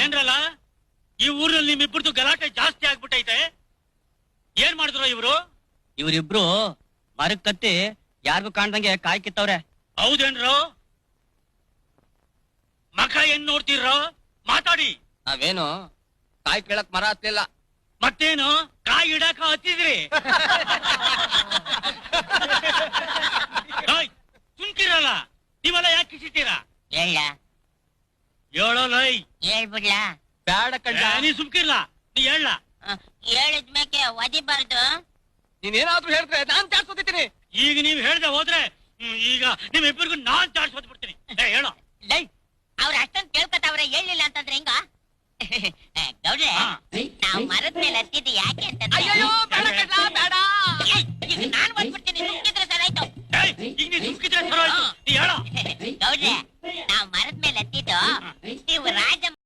ಏನ್ರಲ್ಲ ಈ ಊರಲ್ಲಿ ನಿಮ್ಮಿಬ್ಬರದು ಗಲಾಟೆ ಜಾಸ್ತಿ ಆಗ್ಬಿಟ್ಟೈತೆ. ಏನ್ ಮಾಡಿದ್ರು ಇವ್ರು? ಇವ್ರಿಬ್ರು ಮರಕ್ ಕತ್ತಿ ಯಾರಿಗೂ ಕಾಣ್ದಂಗೆ ಕಾಯಿ ಕಿತ್ತವ್ರೆ. ಹೌದೇನ್ರು? ಮಕ ಏನ್ ನೋಡ್ತೀರ್ರೋ? ಮಾತಾಡಿ. ನಾವೇನು ಕಾಯಿ ಕೇಳಕ್ ಮರ ಹತ್ತಿಲ್ಲ. ಮತ್ತೇನು ಕಾಯಿ ಇಡಾಕ ಹತ್ತಿದ್ರಿ? ಸುಮ್ಕಿರಲ್ಲ, ನೀವೆಲ್ಲ ಯಾಕೆ ಕಿಸಿತೀರಾ? ಹೇಳ ಹೇಳೋ ಲೈ. ಹೇಳ್ಬಿಡ್ಲಾ? ಬೇಡ ಕಣ್ಣ, ನೀ ಸುಮ್ಕಿರ್ಲ, ನೀ ಹೇಳ. ಹೇಳಿದ್ಮೇಕೆ ಒದಿಬಾರ್ದು. ನೀನೇನಾದ್ರೂ ಹೇಳಿದ್ರೆ ನಾನ್ ಚಾಡ್ಸೋದಿದ್ದೀನಿ. ಈಗ ನೀವ್ ಹೇಳ್ದೆ ಹೋದ್ರೆ ಈಗ ನಿಮ್ಮಿಬ್ಬರಿಗೂ ನಾನ್ ಚಾಡ್ಸೋದ್ ಬಿಡ್ತೀನಿ. ಹೇಳೋ. ಲೈ, ಅವ್ರ ಅಷ್ಟೊಂದು ಕೇಳ್ಕೊತಾವ್ರೆ, ಹೇಳಿಲ್ಲ ಅಂತಂದ್ರೆ ಹೆಂಗ? ಗೌಡ್ರೆ, ನಾವು ಮರದ ಮೇಲೆ ಹತ್ತಿದ್ದು ಯಾಕೆ ಅಂತ ಅಯ್ಯೋ ಬೇಡ ಕಣ್ಣ, ಬೇಡ. ಈಗ ನಾನ್